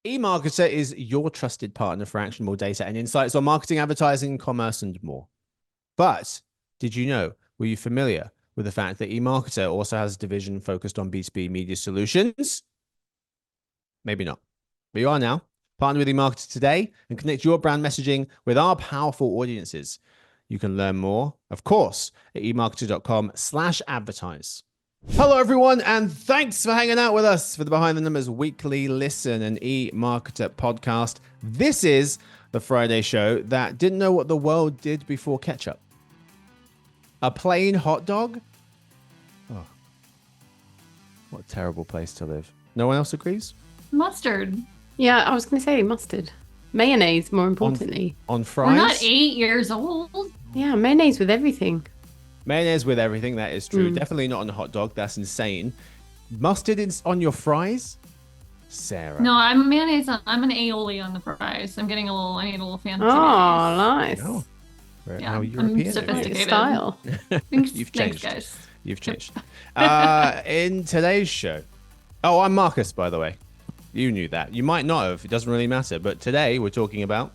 eMarketer is your trusted partner for actionable data and insights on marketing, advertising, commerce, and more. But did you know, were you familiar with the fact that eMarketer also has a division focused on B2B media solutions? Maybe not. But you are now. Partner with eMarketer today and connect your brand messaging with our powerful audiences. You can learn more, of course, at emarketer.com/advertise. Hello, everyone, and thanks for hanging out with us for the Behind the Numbers Weekly Listen and eMarketer podcast. This is the Friday show that didn't know what the world did before ketchup. A plain hot dog? Oh, what a terrible place to live. No one else agrees? Mustard. Yeah, I was going to say mustard. Mayonnaise, more importantly. On fries? We're not 8 years old. Yeah, mayonnaise with everything. Mayonnaise with everything, that is true. Definitely not on a hot dog. That's insane. Mustard on your fries? Sarah. No, I'm mayonnaise. I'm an aioli on the fries. I need a little fancy Oh, mayonnaise. nice. No. Yeah, How European I'm sophisticated. Style. You've changed. Thanks, guys. You've changed. In today's show. Oh, I'm Marcus, by the way. You knew that. You might not have. It doesn't really matter. But today we're talking about,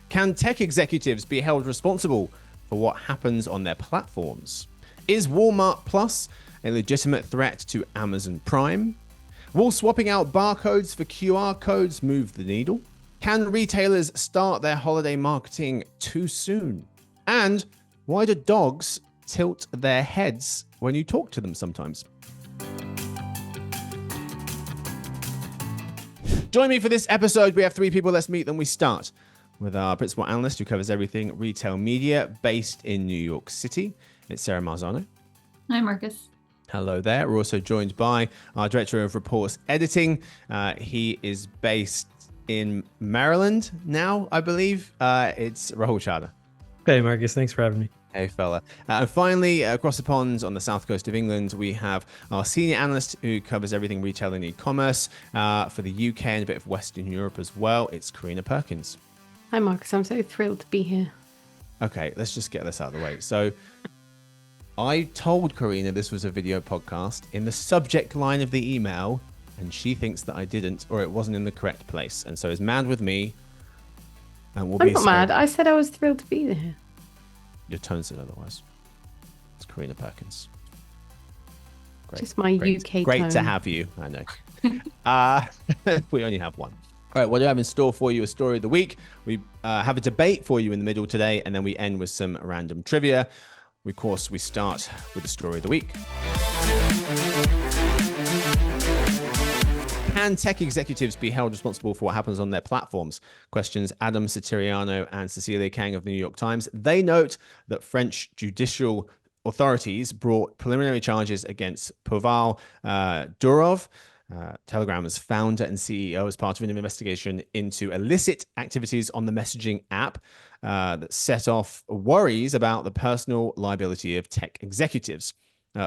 can tech executives be held responsible for what happens on their platforms? Is Walmart Plus a legitimate threat to Amazon Prime? Will swapping out barcodes for QR codes move the needle? Can retailers start their holiday marketing too soon? And why do dogs tilt their heads when you talk to them sometimes? Join me for this episode. We have three people. Let's meet them. We start with our principal analyst who covers everything retail media based in New York City. It's Sarah Marzano. Hi, Marcus. Hello there. We're also joined by our director of reports editing. He is based in Maryland now, I believe. It's Rahul Chadha. Hey, Marcus. Thanks for having me. Hey, fella. And finally, across the pond on the south coast of England, we have our senior analyst who covers everything retail and e-commerce for the UK and a bit of Western Europe as well. It's Karina Perkins. Hi, Marcus. I'm so thrilled to be here. Okay, let's just get this out of the way. So I told Karina this was a video podcast in the subject line of the email, and she thinks that I didn't, or it wasn't in the correct place, and so is mad with me. And we'll I'm be not mad. I said I was thrilled to be there. Your tone said otherwise. It's Karina Perkins. Great. Just my UK Great tone. to have you. I know. We only have one. All right, what do I have in store for you? A story of the week. We have a debate for you in the middle today, and then we end with some random trivia. Of course, we start with the story of the week. Can tech executives be held responsible for what happens on their platforms? Questions Adam Satiriano and Cecilia Kang of the New York Times. They note that French judicial authorities brought preliminary charges against Pavel Durov, Telegram's founder and CEO, as part of an investigation into illicit activities on the messaging app that set off worries about the personal liability of tech executives.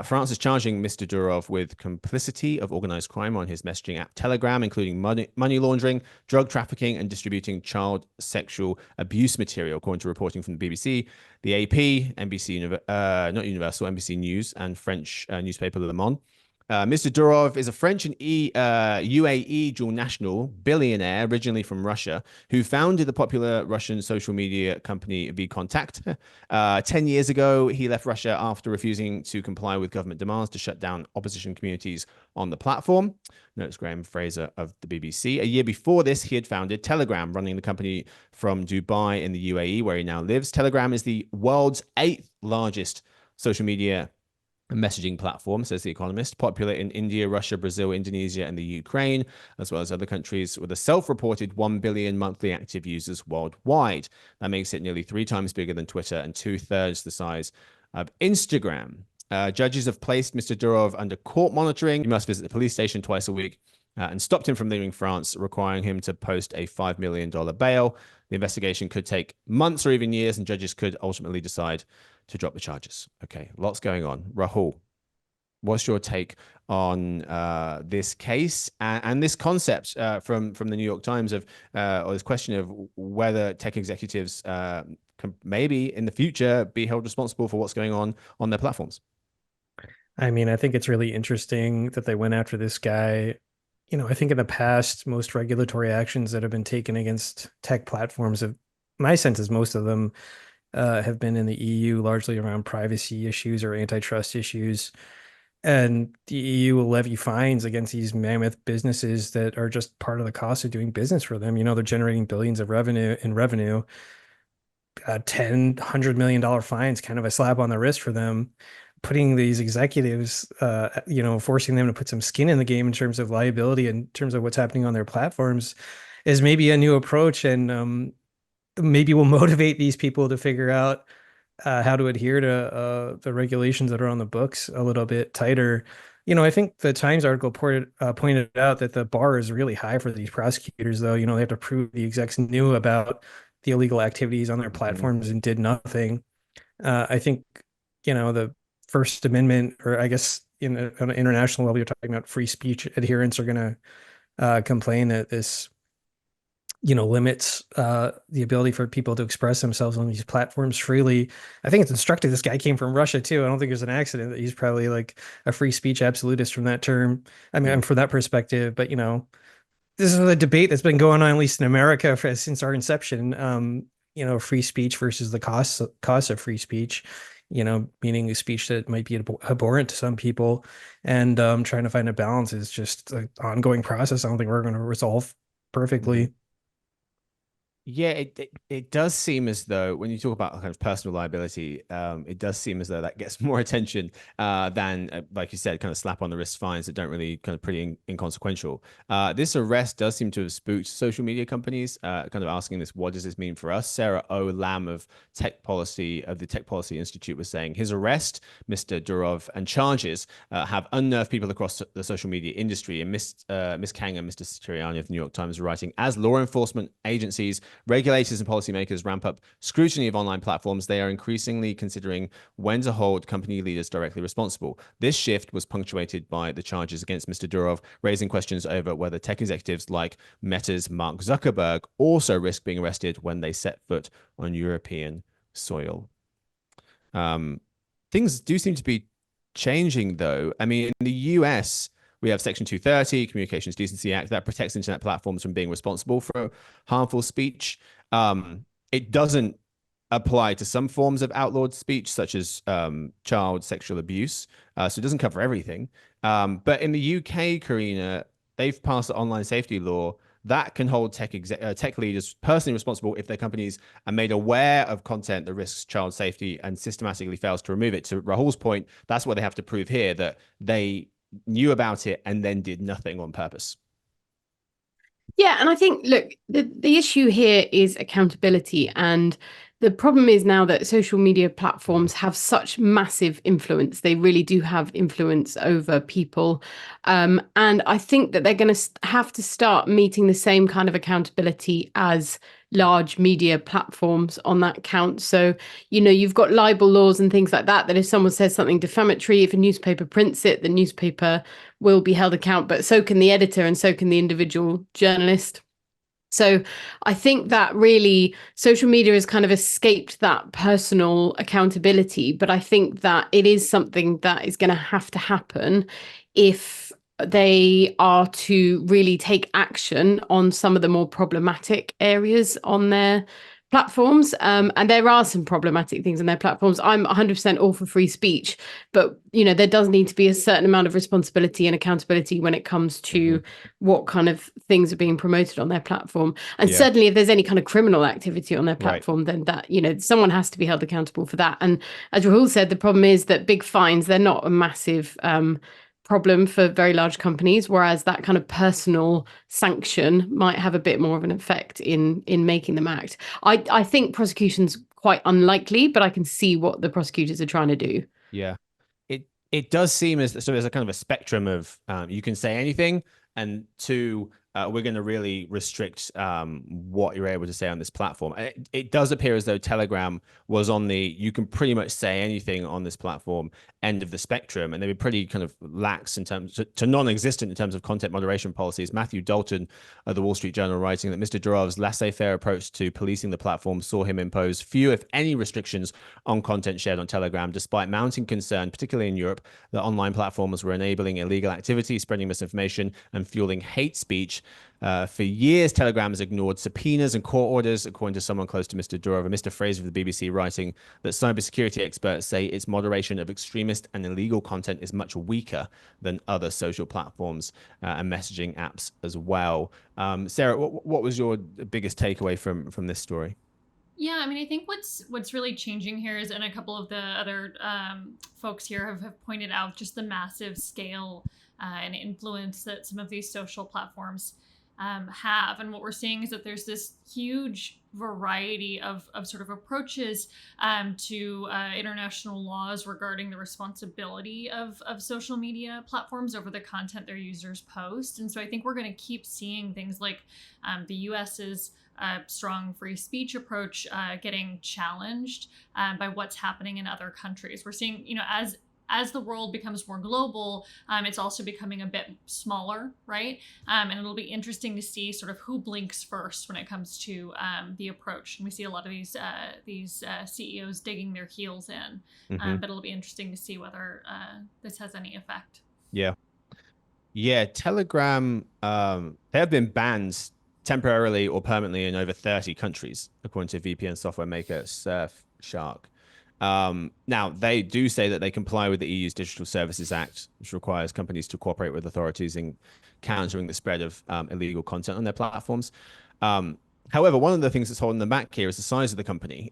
France is charging Mr. Durov with complicity of organized crime on his messaging app Telegram, including money laundering, drug trafficking, and distributing child sexual abuse material, according to reporting from the BBC, the AP, NBC News, and French newspaper Le Monde. Mr. Durov is a French and UAE dual national billionaire, originally from Russia, who founded the popular Russian social media company VKontakte. 10 years ago, he left Russia after refusing to comply with government demands to shut down opposition communities on the platform. Notes Graham Fraser of the BBC. A year before this, he had founded Telegram, running the company from Dubai in the UAE, where he now lives. Telegram is the world's 8th largest social media messaging platform, says The Economist, popular in India, Russia, Brazil, Indonesia, and the Ukraine, as well as other countries, with a self-reported 1 billion monthly active users worldwide. That makes it nearly 3 times bigger than Twitter and 2/3 the size of Instagram. Judges have placed Mr. Durov under court monitoring. He must visit the police station twice a week and stopped him from leaving France, requiring him to post a $5 million bail. The investigation could take months or even years, and judges could ultimately decide to drop the charges. Okay, lots going on. Rahul, what's your take on this case and this concept from the New York Times of, or this question of whether tech executives can maybe in the future be held responsible for what's going on their platforms? I mean, I think it's really interesting that they went after this guy I think in the past, most regulatory actions that have been taken against tech platforms have, my sense is most of them have been in the EU, largely around privacy issues or antitrust issues. And the EU will levy fines against these mammoth businesses that are just part of the cost of doing business for them. They're generating billions of revenue. 10, $100 million fines, kind of a slap on the wrist for them. Putting these executives, forcing them to put some skin in the game in terms of liability, in terms of what's happening on their platforms, is maybe a new approach, and maybe will motivate these people to figure out how to adhere to the regulations that are on the books a little bit tighter. I think the Times article pointed out that the bar is really high for these prosecutors, though. They have to prove the execs knew about the illegal activities on their platforms and did nothing. I think, the First Amendment, or I guess on an international level, you're talking about free speech adherents are going to complain that this limits the ability for people to express themselves on these platforms freely. I think it's instructive. This guy came from Russia too. I don't think there's an accident that he's probably like a free speech absolutist from that term. I mean, from that perspective, but this is a debate that's been going on, at least in America, since our inception. Free speech versus the cost of free speech, meaning a speech that might be abhorrent to some people, and trying to find a balance is just an ongoing process. I don't think we're going to resolve perfectly. Yeah, it does seem as though when you talk about kind of personal liability, it does seem as though that gets more attention than, like you said, kind of slap on the wrist fines that don't really kind of pretty inconsequential. This arrest does seem to have spooked social media companies, kind of asking this, what does this mean for us? Sarah O. Lamb of the Tech Policy Institute was saying his arrest, Mr. Durov, and charges have unnerved people across the social media industry. And Miss Kang and Mr. Siriani of the New York Times are writing, as law enforcement agencies, regulators, and policymakers ramp up scrutiny of online platforms, they are increasingly considering when to hold company leaders directly responsible. This shift was punctuated by the charges against Mr. Durov, raising questions over whether tech executives like Meta's Mark Zuckerberg also risk being arrested when they set foot on European soil. Things do seem to be changing, though. I mean, in the US, we have Section 230, Communications Decency Act, that protects internet platforms from being responsible for harmful speech. It doesn't apply to some forms of outlawed speech, such as child sexual abuse. So it doesn't cover everything. But in the UK, Karina, they've passed the online safety law that can hold tech leaders personally responsible if their companies are made aware of content that risks child safety and systematically fails to remove it. To Rahul's point, that's what they have to prove here, that they knew about it and then did nothing on purpose. Yeah, and I think, look, the issue here is accountability. And the problem is now that social media platforms have such massive influence. They really do have influence over people. And I think that they're going to have to start meeting the same kind of accountability as large media platforms on that count. So, you've got libel laws and things like that, that if someone says something defamatory, if a newspaper prints it, the newspaper will be held account, but so can the editor and so can the individual journalist. So I think that really social media has kind of escaped that personal accountability, but I think that it is something that is going to happen if they are to really take action on some of the more problematic areas on their platforms. And there are some problematic things on their platforms. I'm 100% all for free speech, but there does need to be a certain amount of responsibility and accountability when it comes to what kind of things are being promoted on their platform. And certainly if there's any kind of criminal activity on their platform, then that, someone has to be held accountable for that. And as Rahul said, the problem is that big fines, they're not a massive problem for very large companies, whereas that kind of personal sanction might have a bit more of an effect in making them act. I think prosecution's quite unlikely, but I can see what the prosecutors are trying to do. Yeah, it does seem as so there's a kind of a spectrum of you can say anything, and to we're going to really restrict what you're able to say on this platform. It does appear as though Telegram was on the you can pretty much say anything on this platform end of the spectrum, and they were pretty kind of lax in terms to non-existent in terms of content moderation policies. Matthew Dalton of the Wall Street Journal writing that Mr. Durov's laissez-faire approach to policing the platform saw him impose few, if any, restrictions on content shared on Telegram, despite mounting concern, particularly in Europe, that online platforms were enabling illegal activity, spreading misinformation, and fueling hate speech. For years, Telegram has ignored subpoenas and court orders, according to someone close to Mr. Durov. And Mr. Fraser of the BBC writing that cybersecurity experts say its moderation of extremist and illegal content is much weaker than other social platforms and messaging apps as well. Sarah, what was your biggest takeaway from this story? Yeah, I mean, I think what's really changing here is, and a couple of the other folks here have pointed out, just the massive scale and influence that some of these social platforms have. And what we're seeing is that there's this huge variety of sort of approaches to international laws regarding the responsibility of social media platforms over the content their users post. And so I think we're going to keep seeing things like the US's strong free speech approach getting challenged by what's happening in other countries. We're seeing, as the world becomes more global, it's also becoming a bit smaller, right? And it'll be interesting to see sort of who blinks first when it comes to the approach. And we see a lot of these CEOs digging their heels in, but it'll be interesting to see whether this has any effect. Yeah, Telegram, they have been banned temporarily or permanently in over 30 countries, according to VPN software maker Surfshark. Now, they do say that they comply with the EU's Digital Services Act, which requires companies to cooperate with authorities in countering the spread of illegal content on their platforms. However, one of the things that's holding them back here is the size of the company.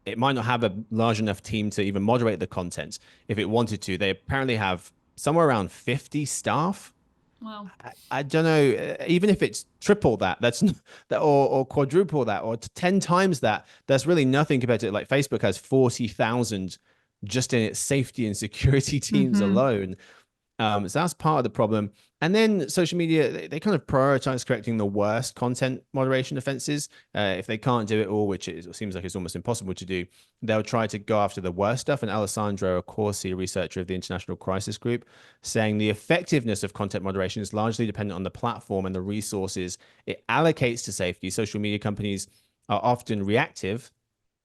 It might not have a large enough team to even moderate the content if it wanted to. They apparently have somewhere around 50 staff. Wow. I don't know, even if it's triple that, or quadruple that, or 10 times that, that's really nothing compared to like Facebook has 40,000 just in its safety and security teams alone. So that's part of the problem. And then social media, they kind of prioritize correcting the worst content moderation offenses. If they can't do it all, which it seems like it's almost impossible to do, they'll try to go after the worst stuff. And Alessandro Accorsi, a researcher of the International Crisis Group, saying the effectiveness of content moderation is largely dependent on the platform and the resources it allocates to safety. Social media companies are often reactive,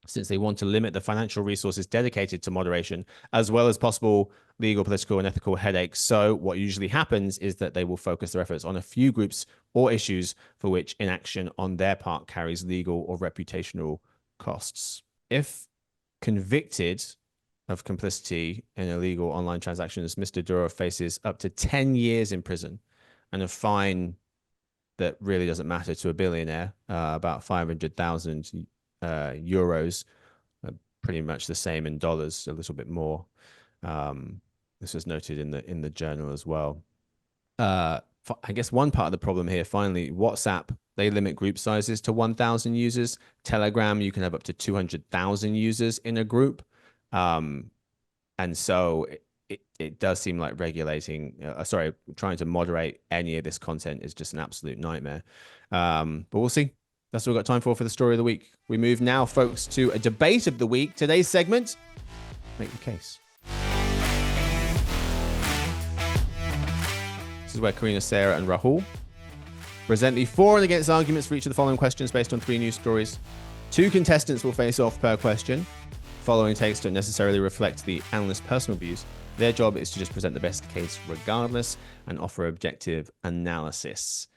since they want to limit the financial resources dedicated to moderation, as well as possible legal, political, and ethical headaches. So what usually happens is that they will focus their efforts on a few groups or issues for which inaction on their part carries legal or reputational costs. If convicted of complicity in illegal online transactions, Mr. Durov faces up to 10 years in prison and a fine that really doesn't matter to a billionaire, about 500,000 euros, pretty much the same in dollars, a little bit more. This was noted in the journal as well. I guess one part of the problem here, finally, WhatsApp, they limit group sizes to 1,000 users. Telegram, you can have up to 200,000 users in a group. And so it does seem like trying to moderate any of this content is just an absolute nightmare. But we'll see. That's all we've got time for the story of the week. We move now, folks, to a debate of the week. Today's segment, Make the Case. This is where Karina, Sarah, and Rahul present the for and against arguments for each of the following questions based on 3 news stories. 2 contestants will face off per question. Following takes don't necessarily reflect the analyst's personal views. Their job is to just present the best case regardless and offer objective analysis.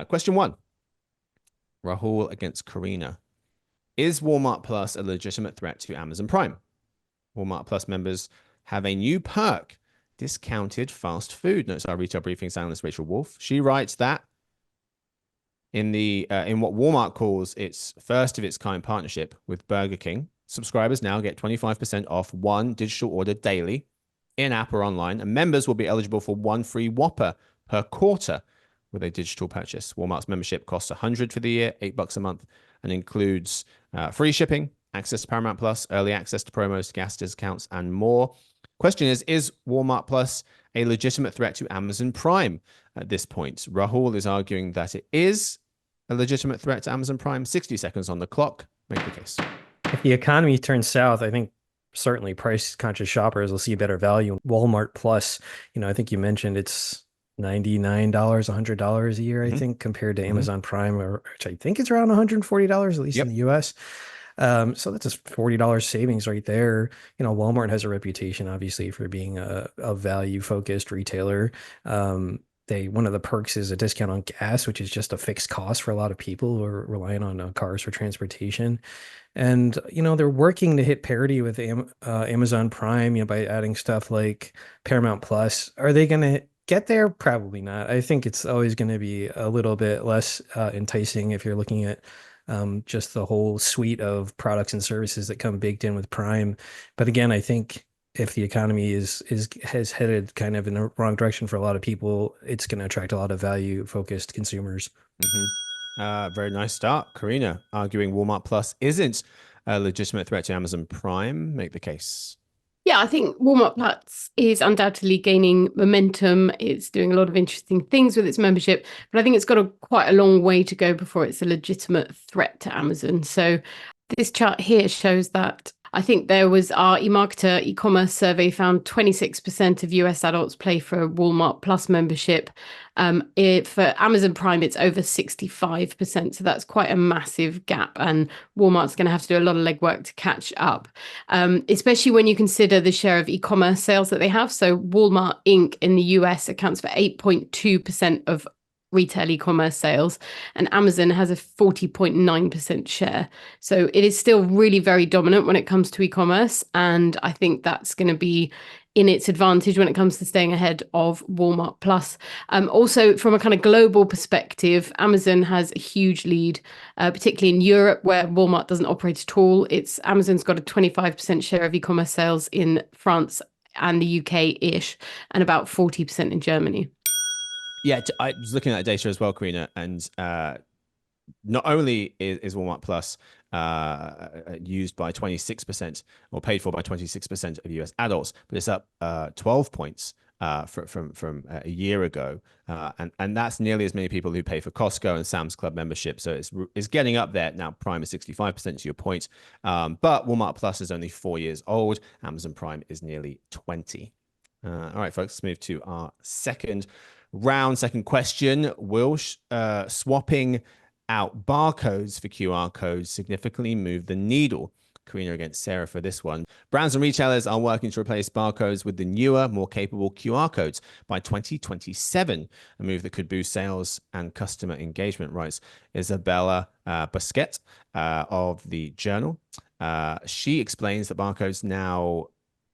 Question 1. Rahul against Karina. Is Walmart Plus a legitimate threat to Amazon Prime? Walmart Plus members have a new perk, discounted fast food, notes our retail briefings analyst Rachel Wolf. She writes that in what Walmart calls its first of its kind partnership with Burger King, subscribers now get 25% off 1 digital order daily, in-app or online, and members will be eligible for 1 free Whopper per quarter with a digital purchase. Walmart's membership costs $100 for the year, $8 a month, and includes free shipping, access to Paramount Plus, early access to promos, gas discounts, and more. Question is Walmart Plus a legitimate threat to Amazon Prime at this point? Rahul is arguing that it is a legitimate threat to Amazon Prime. 60 seconds on the clock. Make the case. If the economy turns south, I think certainly price-conscious shoppers will see better value. Walmart Plus, I think you mentioned it's $99, $100 a year, I think, compared to Amazon Prime, which I think is around $140, at least in the US. So that's a $40 savings right there. Walmart has a reputation, obviously, for being a value-focused retailer. One of the perks is a discount on gas, which is just a fixed cost for a lot of people who are relying on cars for transportation. And, they're working to hit parity with Amazon Prime, by adding stuff like Paramount Plus. Are they going to get there? Probably not. I think it's always going to be a little bit less enticing if you're looking at just the whole suite of products and services that come baked in with Prime. But again, I think if the economy has headed kind of in the wrong direction for a lot of people, it's going to attract a lot of value-focused consumers. Very nice start. Karina arguing Walmart Plus isn't a legitimate threat to Amazon Prime. Make the case. Yeah, I think Walmart Plus is undoubtedly gaining momentum. It's doing a lot of interesting things with its membership, but I think it's got quite a long way to go before it's a legitimate threat to Amazon. So this chart here shows that I think there was our eMarketer e-commerce survey found 26% of US adults pay for a Walmart Plus membership. For Amazon Prime, it's over 65%. So that's quite a massive gap. And Walmart's going to have to do a lot of legwork to catch up, especially when you consider the share of e-commerce sales that they have. So Walmart Inc. in the US accounts for 8.2% of retail e-commerce sales, and Amazon has a 40.9% share. So it is still really very dominant when it comes to e-commerce, and I think that's going to be in its advantage when it comes to staying ahead of Walmart Plus. Also, from a kind of global perspective, Amazon has a huge lead, particularly in Europe, where Walmart doesn't operate at all. Amazon's got a 25% share of e-commerce sales in France and the UK-ish, and about 40% in Germany. Yeah, I was looking at that data as well, Karina, and not only is Walmart Plus used by 26% or paid for by 26% of US adults, but it's up 12 points from a year ago, and that's nearly as many people who pay for Costco and Sam's Club membership. So it's getting up there now. Prime is 65% to your point, but Walmart Plus is only 4 years old. Amazon Prime is nearly 20. All right, folks, let's move to our second question. Will swapping out barcodes for QR codes significantly move the needle? Karina against Sarah for this one. Brands and retailers are working to replace barcodes with the newer, more capable QR codes by 2027, a move that could boost sales and customer engagement, writes Isabella Busquet of the Journal. She explains that barcodes now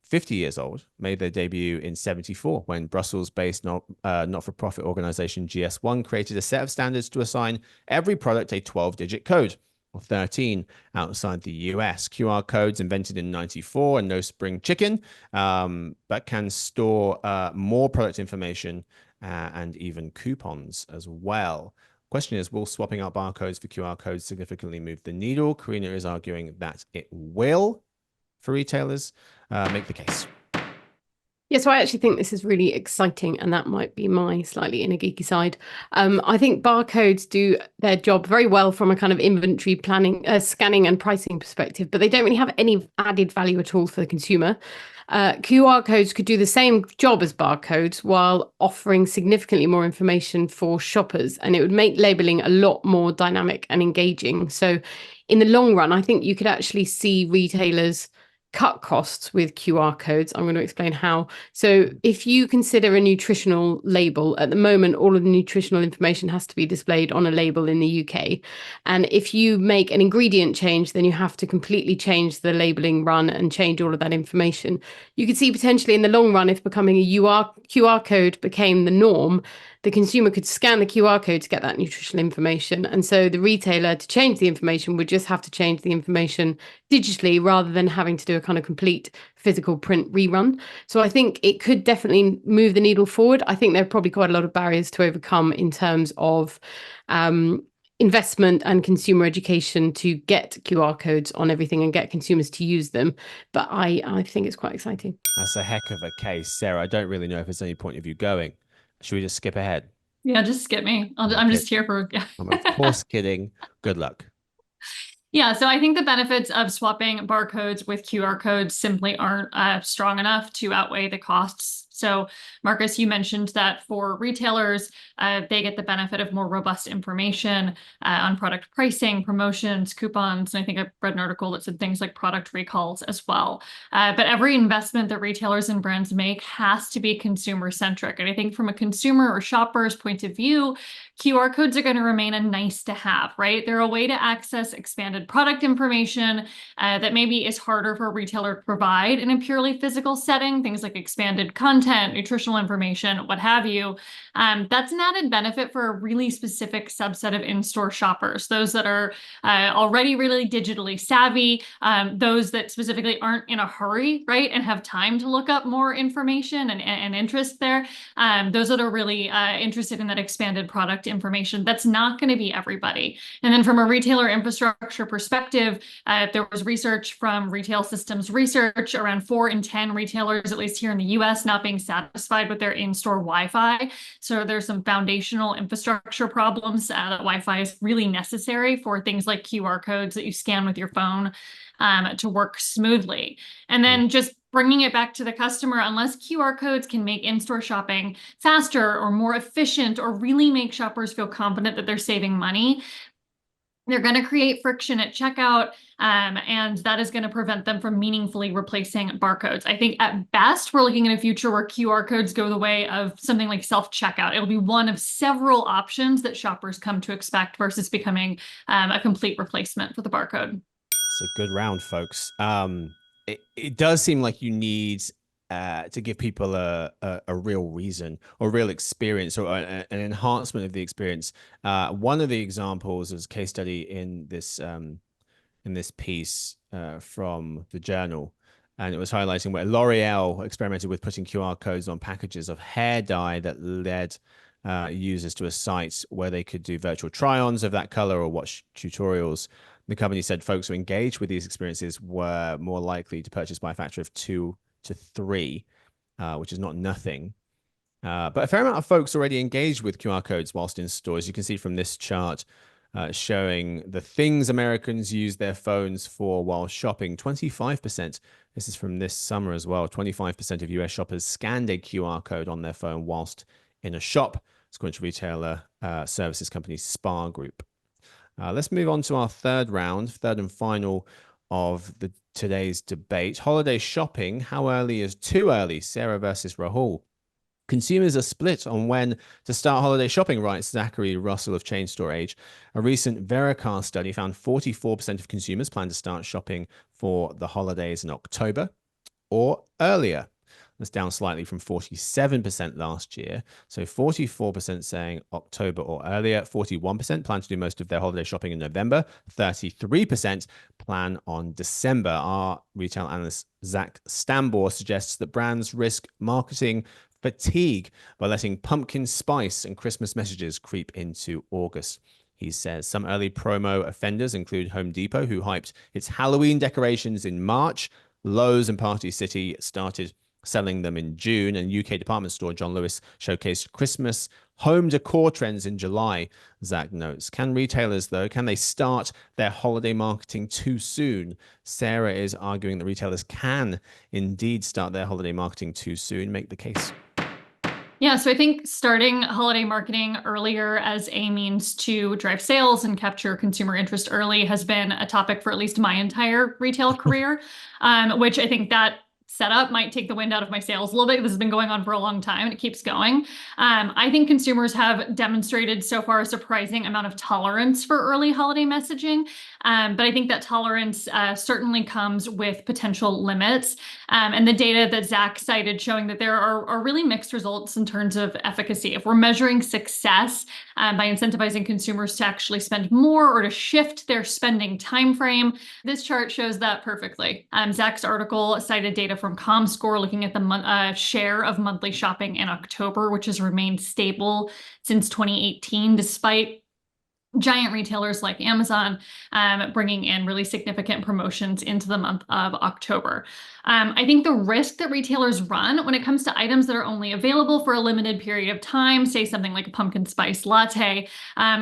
50 years old, made their debut in 1974 when Brussels-based not-for-profit organization GS1 created a set of standards to assign every product a 12-digit code, or 13 outside the US. QR codes invented in 1994 and no spring chicken, but can store more product information and even coupons as well. Question is, will swapping out barcodes for QR codes significantly move the needle? Karina is arguing that it will for retailers. Make the case. Yeah, so I actually think this is really exciting, and that might be my slightly inner geeky side. I think barcodes do their job very well from a kind of inventory planning, scanning and pricing perspective, but they don't really have any added value at all for the consumer. QR codes could do the same job as barcodes while offering significantly more information for shoppers, and it would make labeling a lot more dynamic and engaging. So in the long run, I think you could actually see retailers cut costs with QR codes. I'm going to explain how. So if you consider a nutritional label, at the moment, all of the nutritional information has to be displayed on a label in the UK. And if you make an ingredient change, then you have to completely change the labeling run and change all of that information. You could see potentially in the long run, if becoming a QR code became the norm, the consumer could scan the QR code to get that nutritional information. And so the retailer, to change the information, would just have to change the information digitally rather than having to do a kind of complete physical print rerun. So I think it could definitely move the needle forward. I think there are probably quite a lot of barriers to overcome in terms of investment and consumer education to get QR codes on everything and get consumers to use them. But I think it's quite exciting. That's a heck of a case, Sarah. I don't really know if there's any point of you going. Should we just skip ahead? Yeah, just skip me. I'm Okay. just here for, yeah. I'm of course kidding. Good luck. Yeah, so I think the benefits of swapping barcodes with QR codes simply aren't strong enough to outweigh the costs. So, Marcus, you mentioned that for retailers, they get the benefit of more robust information on product pricing, promotions, coupons. And I think I read an article that said things like product recalls as well. But every investment that retailers and brands make has to be consumer centric. And I think from a consumer or shopper's point of view, QR codes are going to remain a nice to have, right? They're a way to access expanded product information that maybe is harder for a retailer to provide in a purely physical setting, things like expanded content, nutritional information, what have you. That's an added benefit for a really specific subset of in-store shoppers, those that are already really digitally savvy, those that specifically aren't in a hurry, right, and have time to look up more information and interest there, those that are really interested in that expanded product information. That's not going to be everybody. And then from a retailer infrastructure perspective, there was research from Retail Systems Research, around 4 in 10 retailers, at least here in the US, not being satisfied with their in-store Wi-Fi. So there's some foundational infrastructure problems. That Wi-Fi is really necessary for things like QR codes that you scan with your phone to work smoothly. And then just bringing it back to the customer, unless QR codes can make in-store shopping faster or more efficient or really make shoppers feel confident that they're saving money, they're going to create friction at checkout, and that is going to prevent them from meaningfully replacing barcodes. I think at best, we're looking at a future where QR codes go the way of something like self-checkout. It'll be one of several options that shoppers come to expect versus becoming a complete replacement for the barcode. It's a good round, folks. It does seem like you need to give people a real reason or real experience or an enhancement of the experience. One of the examples is a case study in this piece from the journal, and it was highlighting where L'Oreal experimented with putting QR codes on packages of hair dye that led users to a site where they could do virtual try-ons of that color or watch tutorials. The company said folks who engaged with these experiences were more likely to purchase by a factor of 2 to 3, which is not nothing. But a fair amount of folks already engaged with QR codes whilst in stores. You can see from this chart showing the things Americans use their phones for while shopping. 25%, this is from this summer as well, 25% of US shoppers scanned a QR code on their phone whilst in a shop. It's according to retailer services company Spar Group. Let's move on to our third and final of today's debate. Holiday shopping, how early is too early? Sarah versus Rahul. Consumers are split on when to start holiday shopping, writes Zachary Russell of Chain Store Age. A recent Vericar study found 44% of consumers plan to start shopping for the holidays in October or earlier. That's down slightly from 47% last year. So 44% saying October or earlier, 41% plan to do most of their holiday shopping in November, 33% plan on December. Our retail analyst Zach Stambor suggests that brands risk marketing fatigue by letting pumpkin spice and Christmas messages creep into August. He says some early promo offenders include Home Depot, who hyped its Halloween decorations in March. Lowe's and Party City started selling them in June, and UK department store John Lewis showcased Christmas home decor trends in July, Zach notes. Can retailers, though, can they start their holiday marketing too soon? Sarah is arguing that retailers can indeed start their holiday marketing too soon. Make the case. Yeah, so I think starting holiday marketing earlier as a means to drive sales and capture consumer interest early has been a topic for at least my entire retail career, which I think that setup might take the wind out of my sails a little bit. This has been going on for a long time and it keeps going. I think consumers have demonstrated so far a surprising amount of tolerance for early holiday messaging. But I think that tolerance certainly comes with potential limits. And the data that Zach cited showing that there are really mixed results in terms of efficacy. If we're measuring success by incentivizing consumers to actually spend more or to shift their spending timeframe, this chart shows that perfectly. Zach's article cited data from ComScore looking at the share of monthly shopping in October, which has remained stable since 2018, despite giant retailers like Amazon bringing in really significant promotions into the month of October. I think the risk that retailers run when it comes to items that are only available for a limited period of time, say something like a pumpkin spice latte,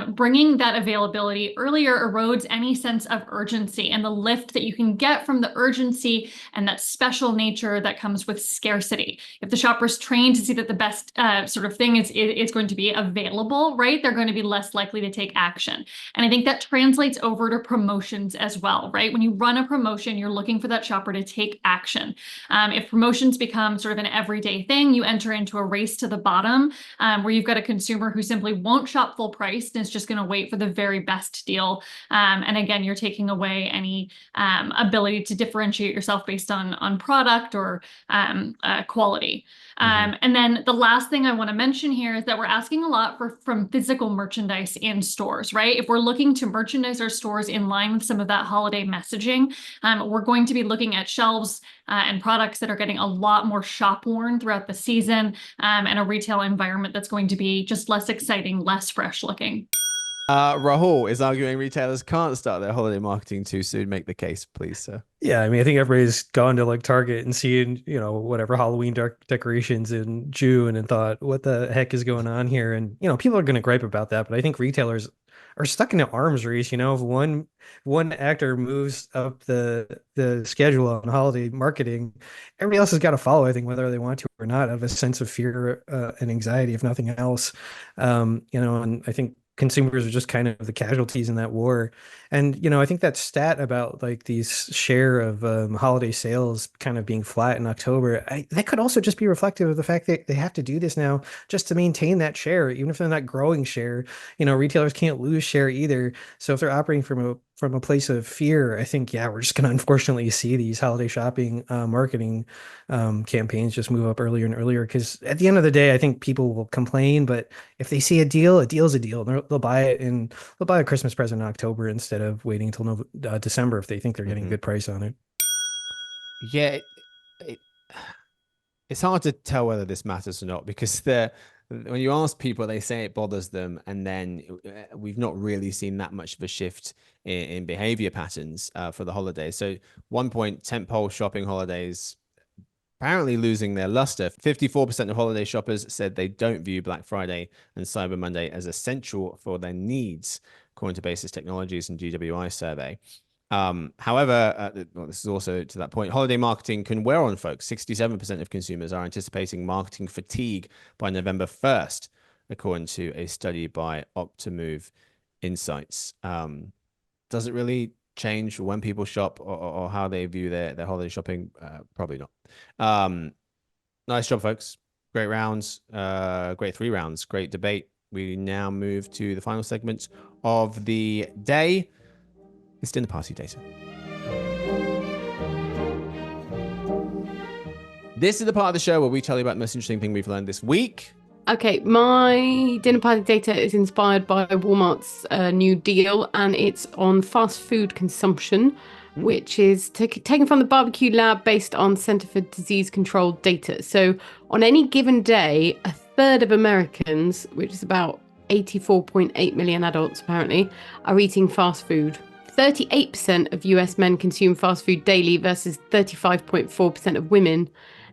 bringing that availability earlier erodes any sense of urgency and the lift that you can get from the urgency and that special nature that comes with scarcity. If the shopper's trained to see that the best sort of thing is going to be available, right, they're going to be less likely to take action. And I think that translates over to promotions as well, right? When you run a promotion, you're looking for that shopper to take action. If promotions become sort of an everyday thing, you enter into a race to the bottom where you've got a consumer who simply won't shop full price and is just going to wait for the very best deal. And again, you're taking away any ability to differentiate yourself based on product or quality. And then the last thing I want to mention here is that we're asking a lot from physical merchandise in stores, right? If we're looking to merchandise our stores in line with some of that holiday messaging, we're going to be looking at shelves and products that are getting a lot more shop worn throughout the season, and a retail environment that's going to be just less exciting, less fresh looking. Rahul is arguing retailers can't start their holiday marketing too soon. Make the case, please, sir. Yeah, I mean, I think everybody's gone to like Target and seen, whatever Halloween decorations in June and thought, what the heck is going on here? And, people are going to gripe about that, but I think retailers are stuck in an arms race. If one actor moves up the schedule on holiday marketing, everybody else has got to follow, I think, whether they want to or not, out of a sense of fear and anxiety, if nothing else. And I think consumers are just kind of the casualties in that war. And, I think that stat about like these share of holiday sales kind of being flat in October, that could also just be reflective of the fact that they have to do this now just to maintain that share. Even if they're not growing share, retailers can't lose share either. So if they're operating from a place of fear, I think, yeah, we're just going to unfortunately see these holiday shopping marketing campaigns just move up earlier and earlier. Because at the end of the day, I think people will complain, but if they see a deal's a deal. They'll buy it, and they'll buy a Christmas present in October instead of waiting until December if they think they're getting a good price on it. Yeah, it's hard to tell whether this matters or not, because when you ask people, they say it bothers them, and then we've not really seen that much of a shift in behavior patterns for the holidays. So 1 point, tentpole shopping holidays apparently losing their luster. 54% of holiday shoppers said they don't view Black Friday and Cyber Monday as essential for their needs, according to Basis Technologies and GWI survey. However, this is also to that point, holiday marketing can wear on folks. 67% of consumers are anticipating marketing fatigue by November 1st, according to a study by Optimove Insights. Does it really change when people shop or how they view their holiday shopping? Probably not. Nice job, folks. Great rounds. Great 3 rounds. Great debate. We now move to the final segment of the day. It's dinner party data. This is the part of the show where we tell you about the most interesting thing we've learned this week. Okay, my dinner party data is inspired by Walmart's new deal, and it's on fast food consumption, which is taken from the barbecue lab based on Center for Disease Control data. So on any given day, a third of Americans, which is about 84.8 million adults apparently, are eating fast food. 38% of US men consume fast food daily versus 35.4% of women.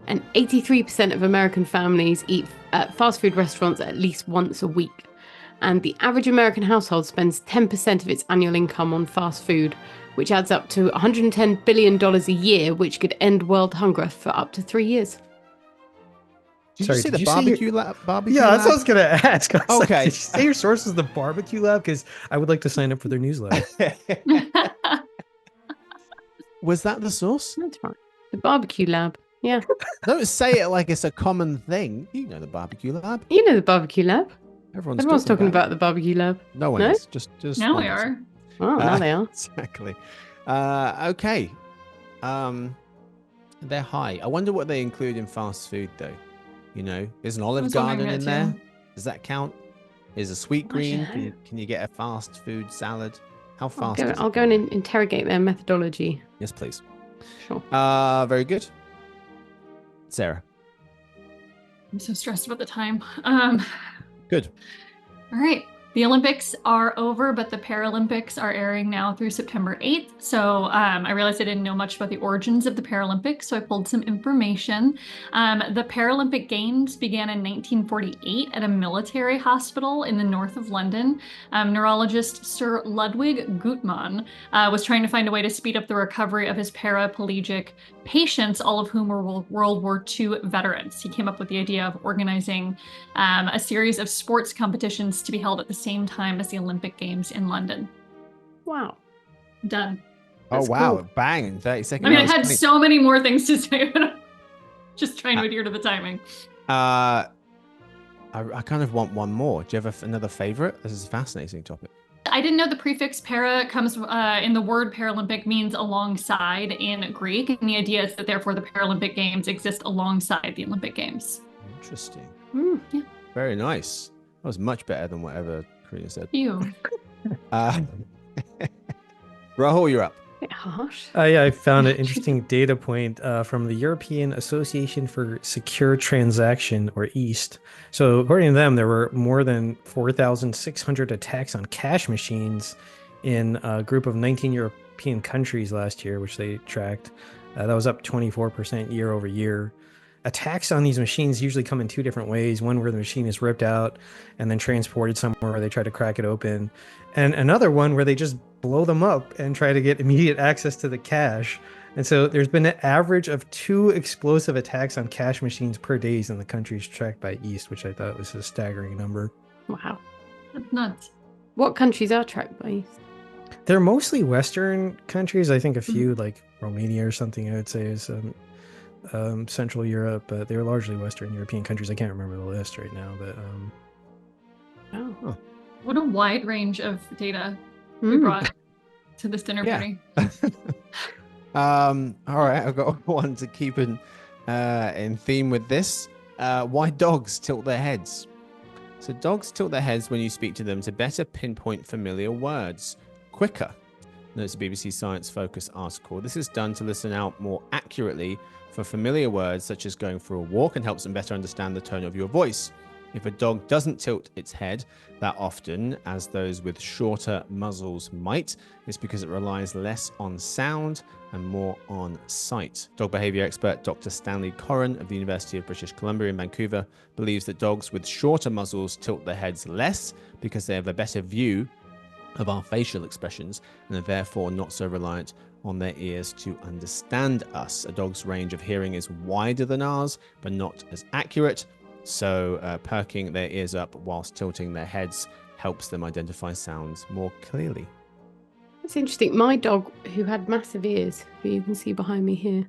And 83% of American families eat at fast food restaurants at least once a week. And the average American household spends 10% of its annual income on fast food, which adds up to $110 billion a year, which could end world hunger for up to 3 years. Did you say the barbecue lab? Yeah, that's what I was going to ask. Okay. Did you say your source is the barbecue lab? Because I would like to sign up for their newsletter. Was that the source? That's right. The barbecue lab. Yeah. Don't say it like it's a common thing. You know the barbecue lab. You know the barbecue lab. Everyone's talking about the barbecue lab. No one is. Just now we are. Oh, now they are. Exactly. Okay. They're high. I wonder what they include in fast food, though. There's an Olive Garden in there. Does that count? Is a sweet green? Can you get a fast food salad? How fast? I'll go and interrogate their methodology. Yes, please. Sure. Very good. Sarah. I'm so stressed about the time. Good. All right. The Olympics are over, but the Paralympics are airing now through September 8th. So I realized I didn't know much about the origins of the Paralympics, so I pulled some information. The Paralympic Games began in 1948 at a military hospital in the north of London. Neurologist Sir Ludwig Guttmann was trying to find a way to speed up the recovery of his paraplegic patients, all of whom were World War II veterans. He came up with the idea of organizing a series of sports competitions to be held at the same time as the Olympic Games in London. Wow. Done. Oh, That's wow. cool. Bang. In 30 seconds. I mean, I That had was so many more things to say, but I'm just trying to adhere to the timing. I kind of want one more. Do you have another favorite? This is a fascinating topic. I didn't know the prefix para comes in the word Paralympic means alongside in Greek. And the idea is that therefore the Paralympic Games exist alongside the Olympic Games. Interesting. Yeah. Very nice. That was much better than whatever Karina said. You. Rahul, you're up. Bit harsh. Yeah, I found an interesting data point from the European Association for Secure Transaction, or EAST. So according to them, there were more than 4,600 attacks on cash machines in a group of 19 European countries last year, which they tracked. That was up 24% year over year. Attacks on these machines usually come in two different ways. One where the machine is ripped out and then transported somewhere where they try to crack it open. And another one where they just blow them up and try to get immediate access to the cash. And so there's been an average of 2 explosive attacks on cash machines per day in the countries tracked by EAST, which I thought was a staggering number. Wow. That's nuts. What countries are tracked by EAST? They're mostly Western countries. I think a few like Romania or something, I would say, is Central Europe, but they're largely Western European countries. I can't remember the list right now, but Oh. What a wide range of data we brought to this dinner party. All right, I've got one to keep in theme with this. Why dogs tilt their heads? So dogs tilt their heads when you speak to them to better pinpoint familiar words quicker. Notes a BBC Science Focus article. This is done to listen out more accurately for familiar words, such as going for a walk, and helps them better understand the tone of your voice. If a dog doesn't tilt its head that often as those with shorter muzzles might, it's because it relies less on sound and more on sight. Dog behavior expert Dr. Stanley Corran of the University of British Columbia in Vancouver believes that dogs with shorter muzzles tilt their heads less because they have a better view of our facial expressions and are therefore not so reliant on their ears to understand us. A dog's range of hearing is wider than ours, but not as accurate. So perking their ears up whilst tilting their heads helps them identify sounds more clearly. That's interesting. My dog, who had massive ears, who you can see behind me here.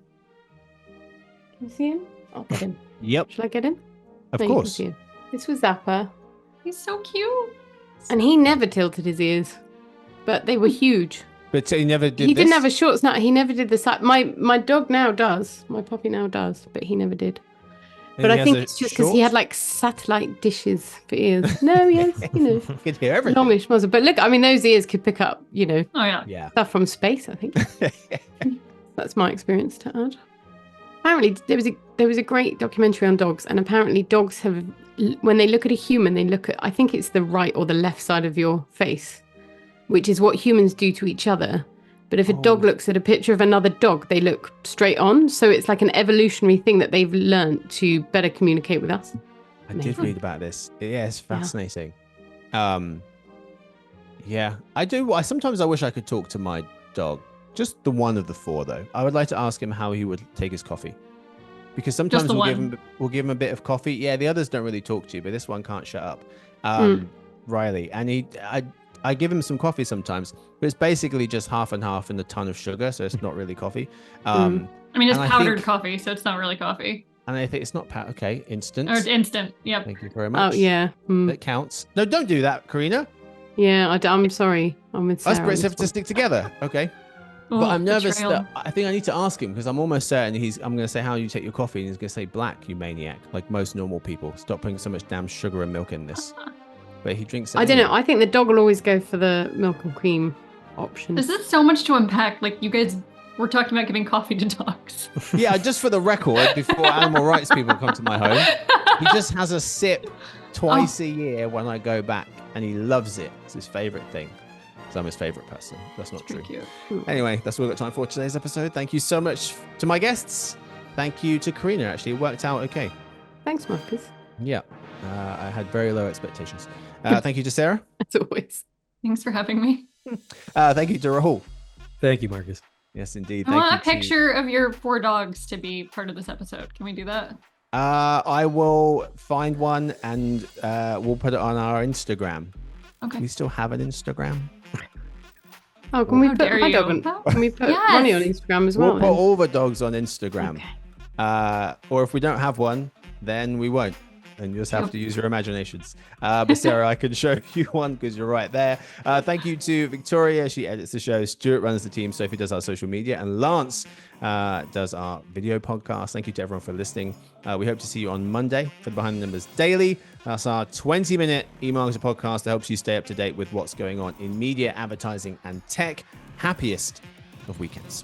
Can you see him? I'll get him. Yep, Shall I get him? of No, you can course. see him. This was Zappa, He's so cute. and he never tilted his ears, but they were huge. But he never did He this? didn't have a short snout. He never did the side. My dog now does. My puppy now does, but he never did. And But he I has think a it's just because he short- had like satellite dishes for ears. No, yes, You could hear everything. longish muzzle. But look, I mean, those ears could pick up, Oh yeah. Yeah. stuff from space. I think that's my experience to add. Apparently, there was a great documentary on dogs, and apparently, dogs have, when they look at a human, they look at, I think it's the right or the left side of your face, which is what humans do to each other. But if a dog looks at a picture of another dog, they look straight on. So it's like an evolutionary thing that they've learned to better communicate with us. I did read about this. Yeah, it's fascinating. Yeah, I do. Sometimes I wish I could talk to my dog. Just the one of the 4, though. I would like to ask him how he would take his coffee. Because sometimes the we'll give him a bit of coffee. Yeah, the others don't really talk to you, but this one can't shut up. Riley. And I give him some coffee sometimes, but it's basically just half and half and a ton of sugar, so it's not really coffee. I mean, it's and I powdered think- coffee, so it's not really coffee. And I think it's not okay, instant. Or it's instant. Yep. Thank you very much. Oh, yeah. That counts. No, don't do that, Karina. Yeah, I'm sorry. I'm with Sarah. Us on Brits this have to one. stick together. Okay. Oh, But I'm nervous betrayal. that I think I need to ask him because I'm almost certain I'm going to say, how do you take your coffee? And he's going to say, black, you maniac. Like most normal people. Stop putting so much damn sugar and milk in this. But he drinks it I don't know. anyway. I think the dog will always go for the milk and cream option. This is so much to unpack. Like, you guys were talking about giving coffee to dogs. Yeah, just for the record, before animal rights people come to my home, he just has a sip twice a year when I go back, and he loves it. It's his favorite thing. So I'm his favorite person. That's not true. Anyway, that's all we've got time for today's episode. Thank you so much to my guests. Thank you to Karina. Actually, it worked out okay. Thanks, Marcus. Yeah, I had very low expectations. Thank you to Sarah. As always. Thanks for having me. Thank you to Rahul. Thank you, Marcus. Yes, indeed. I Thank want you a picture of your 4 dogs to be part of this episode. Can we do that? I will find one and we'll put it on our Instagram. Okay. We still have an Instagram. Oh, can we How put dare my you. dog on? Can we put Yes. Ronnie on Instagram as well? We'll put all the dogs on Instagram. Okay. Or if we don't have one, then we won't. And you just have to use your imaginations. But Sarah, I can show you one because you're right there. Thank you to Victoria. She edits the show. Stuart runs the team. Sophie does our social media. And Lance does our video podcast. Thank you to everyone for listening. We hope to see you on Monday for the Behind the Numbers Daily. That's our 20-minute eMarketer podcast that helps you stay up to date with what's going on in media, advertising, and tech. Happiest of weekends.